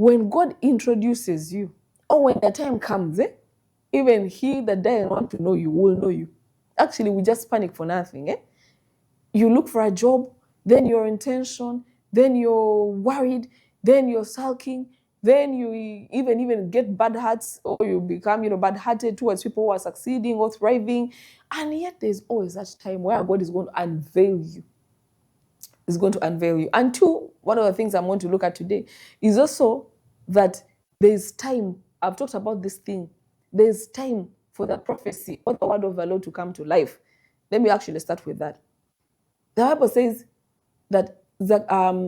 when God introduces you, or when the time comes, even he that doesn't want to know you will know you. Actually, we just panic for nothing. You look for a job, then you're in tension, then you're worried, then you're sulking, then you even get bad hearts, or you become, bad-hearted towards people who are succeeding or thriving. And yet there's always that time where God is going to unveil you. Is going to unveil you. And two, one of the things I'm going to look at today is also that there's time. I've talked about this thing. There's time for the prophecy or the word of the Lord to come to life. Let me actually start with that. The Bible says that Zechariah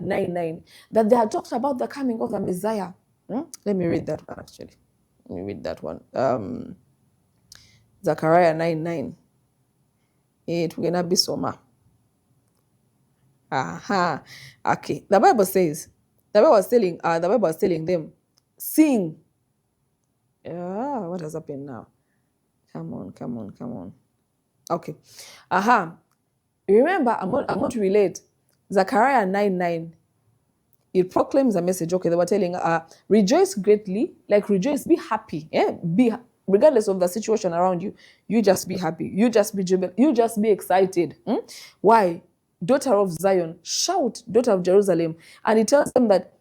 9:9, that they had talked about the coming of the Messiah. Let me read that one actually. Let me read that one. Zechariah 9:9. It will not be soma. Aha. Okay. The Bible says, the Bible was telling them, sing. What has happened now? Come on. Okay. Aha. Remember, I'm going to relate. Zechariah 9:9. It proclaims a message. Okay, they were telling, rejoice greatly, like rejoice, be happy. Regardless of the situation around you, you just be happy. You just be jubilant. You just be excited. Why? Daughter of Zion, shout, daughter of Jerusalem. And it tells them that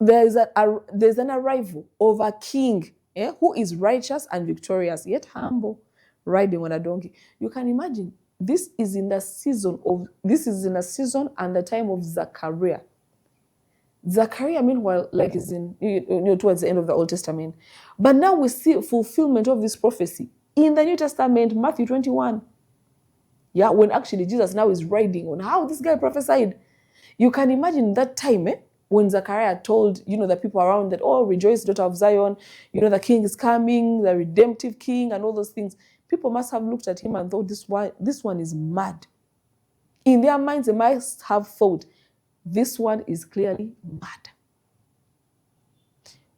there's an arrival of a king who is righteous and victorious, yet humble, riding on a donkey. You can imagine, this is in a season and the time of Zechariah. Zechariah, meanwhile, like is in towards the end of the Old Testament. But now we see fulfillment of this prophecy in the New Testament, Matthew 21. Yeah, when actually Jesus now is riding on how this guy prophesied. You can imagine that time, when Zechariah told, the people around that, oh, rejoice, daughter of Zion, the king is coming, the redemptive king, and all those things. People must have looked at him and thought, this one is mad. In their minds, they must have thought, this one is clearly mad.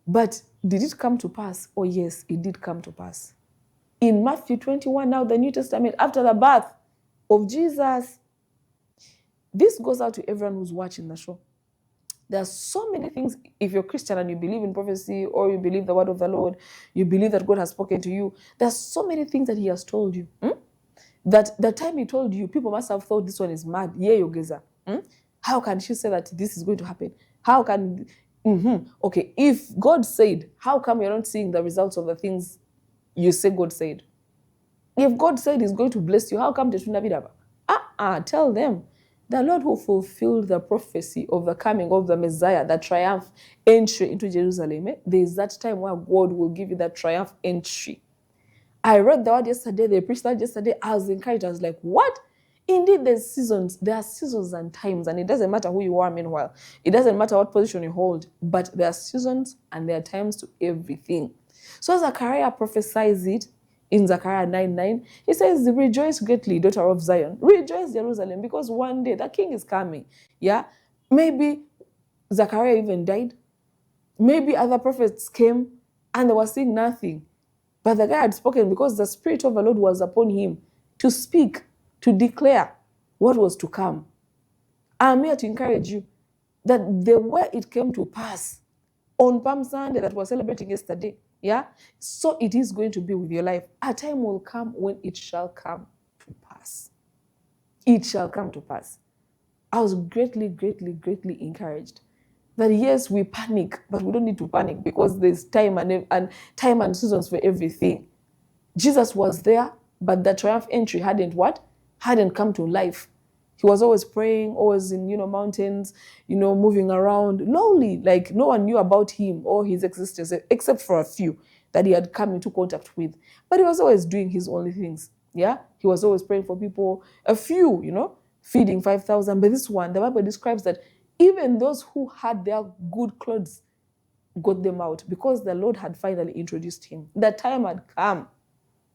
But did it come to pass? Oh, yes, it did come to pass. In Matthew 21, now the New Testament, after the birth of Jesus, this goes out to everyone who's watching the show. There are so many things. If you're Christian and you believe in prophecy, or you believe the word of the Lord, you believe that God has spoken to you, there's so many things that he has told you. That the time he told you, people must have thought this one is mad. Yeah, Yogeza. How can she say that this is going to happen? How can... Okay, if God said, how come you're not seeing the results of the things you say God said? If God said he's going to bless you, how come Tetuna Bidaba? Tell them. The Lord who fulfilled the prophecy of the coming of the Messiah, the triumph entry into Jerusalem, there is that time where God will give you that triumph entry. I read the word yesterday, they preached that yesterday. I was encouraged. I was like, what? Indeed, there are seasons and times, and it doesn't matter who you are, meanwhile. It doesn't matter what position you hold, but there are seasons and there are times to everything. So Zechariah prophesies it in Zechariah 9:9. He says, rejoice greatly, daughter of Zion. Rejoice, Jerusalem, because one day the king is coming. Yeah? Maybe Zechariah even died. Maybe other prophets came and they were seeing nothing. But the guy had spoken because the Spirit of the Lord was upon him to speak, to declare what was to come. I'm here to encourage you that the way it came to pass on Palm Sunday that we're celebrating yesterday, so it is going to be with your life. A time will come when it shall come to pass. It shall come to pass. I was greatly encouraged that yes, we panic, but we don't need to panic because there's time and seasons for everything. Jesus was there, but the triumph entry hadn't come to life. He was always praying, always in mountains, moving around, lonely, like no one knew about him or his existence except for a few that he had come into contact with. But he was always doing his only things. Yeah, he was always praying for people, a few, feeding 5,000. But this one, the Bible describes that even those who had their good clothes got them out because the Lord had finally introduced him. The time had come.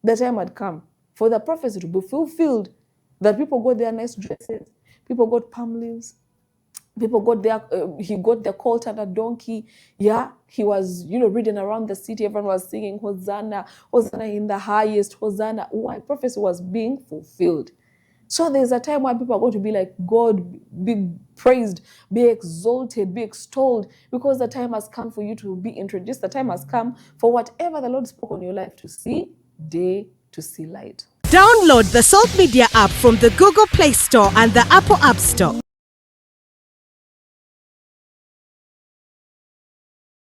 The time had come for the prophecy to be fulfilled, that people got their nice dresses, people got palm leaves, people got he got the colt and a donkey. Yeah, he was, riding around the city. Everyone was singing, Hosanna, Hosanna in the highest, Hosanna. Why? Prophecy was being fulfilled. So there's a time where people are going to be like, God, be praised, be exalted, be extolled, because the time has come for you to be introduced. The time has come for whatever the Lord spoke on your life to see day, to see light. Download the Salt Media app from the Google Play Store and the Apple App Store.